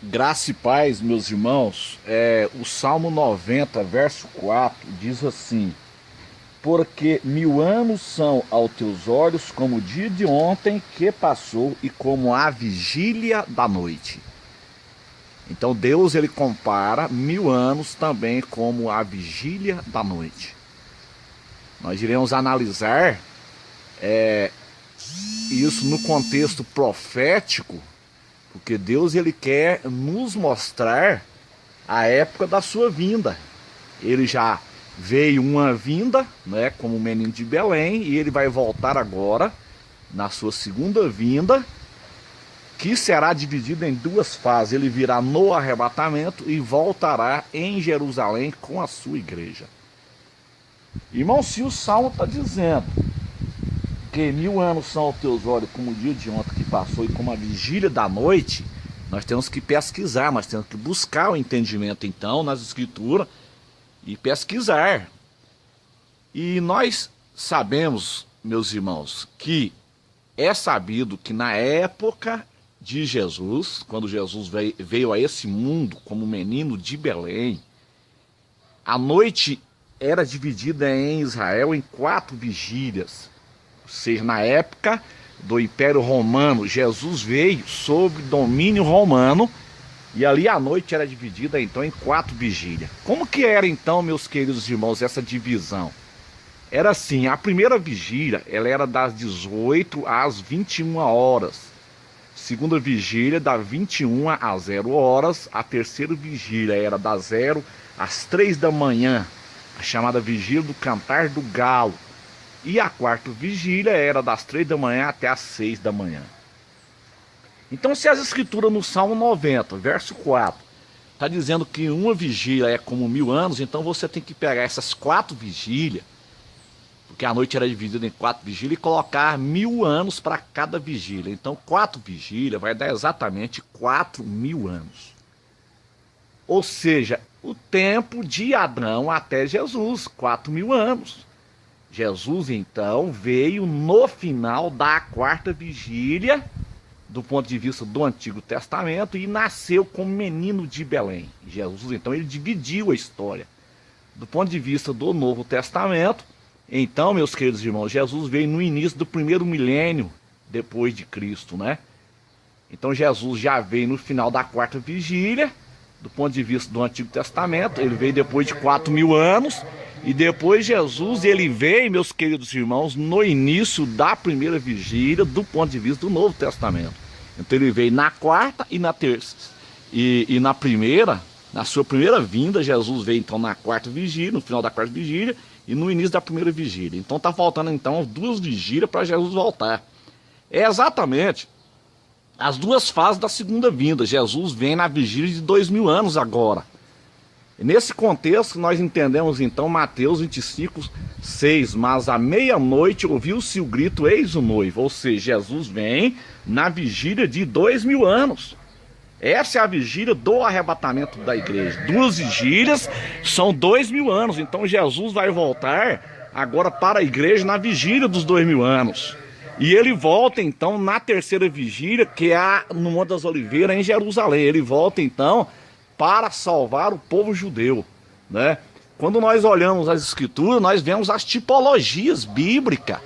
Graça e paz, meus irmãos. O Salmo 90, verso 4, diz assim: Porque 1000 anos são aos teus olhos como o dia de ontem que passou e como a vigília da noite. Então Deus ele compara 1000 anos também como a vigília da noite. Nós iremos analisar isso no contexto profético, porque Deus ele quer nos mostrar a época da sua vinda. Ele já veio uma vinda, né, como o menino de Belém, e ele vai voltar agora na sua segunda vinda, que será dividida em duas fases. Ele virá no arrebatamento e voltará em Jerusalém com a sua igreja. Irmão, se o Salmo está dizendo que 1000 anos são aos teus olhos como o dia de ontem que passou e como a vigília da noite, nós temos que pesquisar, nós temos que buscar o entendimento então nas escrituras e pesquisar. E nós sabemos, meus irmãos, que é sabido que na época de Jesus, quando Jesus veio a esse mundo como menino de Belém, a noite era dividida em Israel em 4 vigílias. Ou seja, na época do Império Romano, Jesus veio sob domínio romano e ali a noite era dividida então em 4 vigílias. Como que era então, meus queridos irmãos, essa divisão? Era assim: a primeira vigília ela era das 18 às 21 horas. Segunda vigília da 21 às 0 horas. A terceira vigília era das 0 às 3 da manhã, a chamada vigília do cantar do galo. E a quarta vigília era das 3 da manhã até as 6 da manhã. Então, se as escrituras no Salmo 90, verso 4, está dizendo que uma vigília é como 1000 anos, então você tem que pegar essas 4 vigílias, porque a noite era dividida em 4 vigílias, e colocar 1000 anos para cada vigília. Então 4 vigílias vai dar exatamente 4000 anos. Ou seja, o tempo de Adão até Jesus, 4000 anos. Jesus então veio no final da 4ª vigília, do ponto de vista do Antigo Testamento, e nasceu como menino de Belém. Jesus então ele dividiu a história. Do ponto de vista do Novo Testamento, então, meus queridos irmãos, Jesus veio no início do primeiro milênio depois de Cristo, né? Então Jesus já veio no final da 4ª vigília, do ponto de vista do Antigo Testamento. Ele veio depois de 4000 anos, e depois Jesus ele veio, meus queridos irmãos, no início da primeira vigília, do ponto de vista do Novo Testamento. Então ele veio na 4ª e na terça, e na primeira, na sua primeira vinda, Jesus veio então na 4ª vigília, no final da 4ª vigília, e no início da primeira vigília. Então está faltando então 2 vigílias para Jesus voltar. É exatamente as 2 fases da segunda vinda. Jesus vem na vigília de 2000 anos agora. E nesse contexto nós entendemos então Mateus 25, 6. Mas à meia-noite ouviu-se o grito: eis o noivo. Ou seja, Jesus vem na vigília de 2000 anos. Essa é a vigília do arrebatamento da igreja. 2 vigílias são 2000 anos. Então Jesus vai voltar agora para a igreja na vigília dos 2000 anos. E ele volta então na terceira vigília, que é no Monte das Oliveiras, em Jerusalém. Ele volta então para salvar o povo judeu, né? Quando nós olhamos as escrituras, nós vemos as tipologias bíblicas.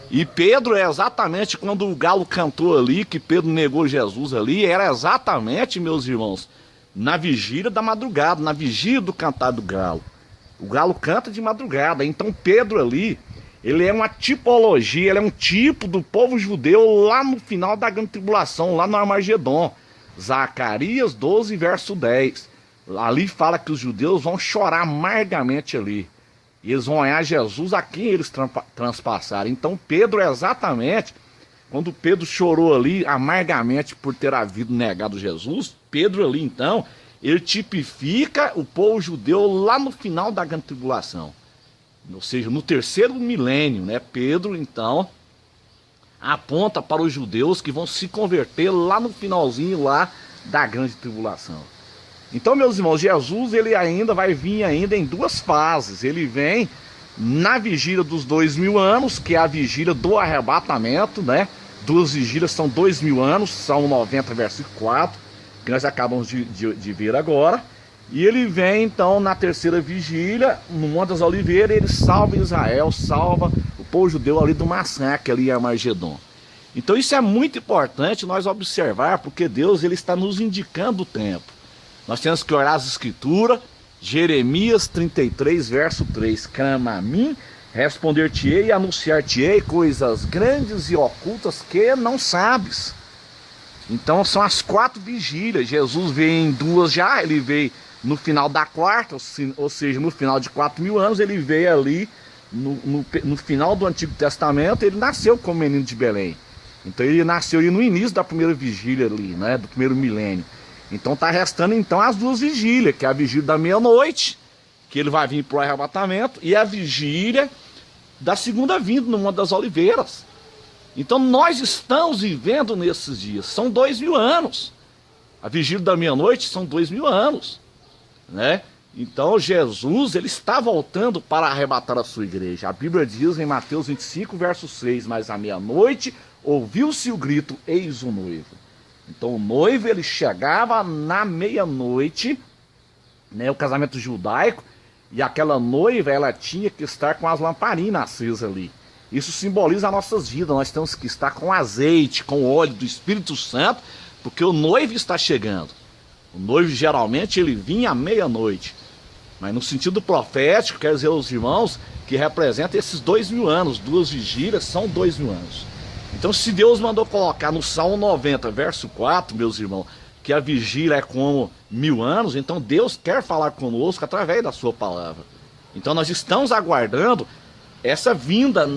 E Pedro, é exatamente quando o galo cantou ali, que Pedro negou Jesus ali, era exatamente, meus irmãos, na vigília da madrugada, na vigília do cantar do galo. O galo canta de madrugada. Então Pedro ali, ele é uma tipologia, ele é um tipo do povo judeu lá no final da grande tribulação, lá no Armagedon. Zacarias 12, verso 10. Ali fala que os judeus vão chorar amargamente ali. E eles vão olhar Jesus a quem eles transpassaram. Então Pedro é exatamente, quando Pedro chorou ali amargamente por ter havido negado Jesus, Pedro ali então, ele tipifica o povo judeu lá no final da grande tribulação. Ou seja, no terceiro milênio, né? Pedro então aponta para os judeus que vão se converter lá no finalzinho lá da grande tribulação. Então, meus irmãos, Jesus ele ainda vai vir ainda em 2 fases. Ele vem na vigília dos 2000 anos, que é a vigília do arrebatamento, né? 2 vigílias são 2000 anos, Salmo 90, versículo 4. que nós acabamos de ver agora. E ele vem então na terceira vigília, no Monte das Oliveiras, ele salva Israel, salva o povo judeu ali do massacre ali em Armagedon. Então isso é muito importante nós observar, porque Deus ele está nos indicando o tempo. Nós temos que olhar as escrituras, Jeremias 33, verso 3, clama a mim, responder-te-ei e anunciar-te-ei coisas grandes e ocultas que não sabes. Então são as 4 vigílias, Jesus veio em 2 já, ele veio no final da quarta, ou seja, no final de 4.000 anos, ele veio ali no final do Antigo Testamento, ele nasceu como menino de Belém. Então ele nasceu ali no início da primeira vigília ali, né, do primeiro milênio. Então está restando então as 2 vigílias, que é a vigília da meia-noite, que ele vai vir para o arrebatamento, e a vigília da segunda vinda no Monte das Oliveiras. Então nós estamos vivendo nesses dias, são 2.000 anos. A vigília da meia-noite são 2.000 anos, né? Então Jesus ele está voltando para arrebatar a sua igreja. A Bíblia diz em Mateus 25, verso 6, mas à meia-noite ouviu-se o grito, eis o noivo. Então o noivo ele chegava na meia-noite, né, o casamento judaico, e aquela noiva ela tinha que estar com as lamparinas acesas ali. Isso simboliza as nossas vidas, nós temos que estar com azeite, com óleo do Espírito Santo, porque o noivo está chegando. O noivo geralmente ele vinha à meia-noite, mas no sentido profético, quer dizer aos irmãos, que representa esses 2.000 anos, 2 vigílias são 2.000 anos. Então se Deus mandou colocar no Salmo 90, verso 4, meus irmãos, que a vigília é como 1.000 anos, então Deus quer falar conosco através da sua palavra. Então nós estamos aguardando essa vinda,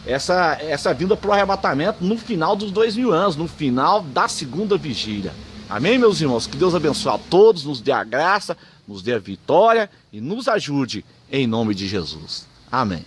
essa vinda para o arrebatamento no final dos 2.000 anos, no final da segunda vigília. Amém, meus irmãos? Que Deus abençoe a todos, nos dê a graça, nos dê a vitória e nos ajude em nome de Jesus. Amém.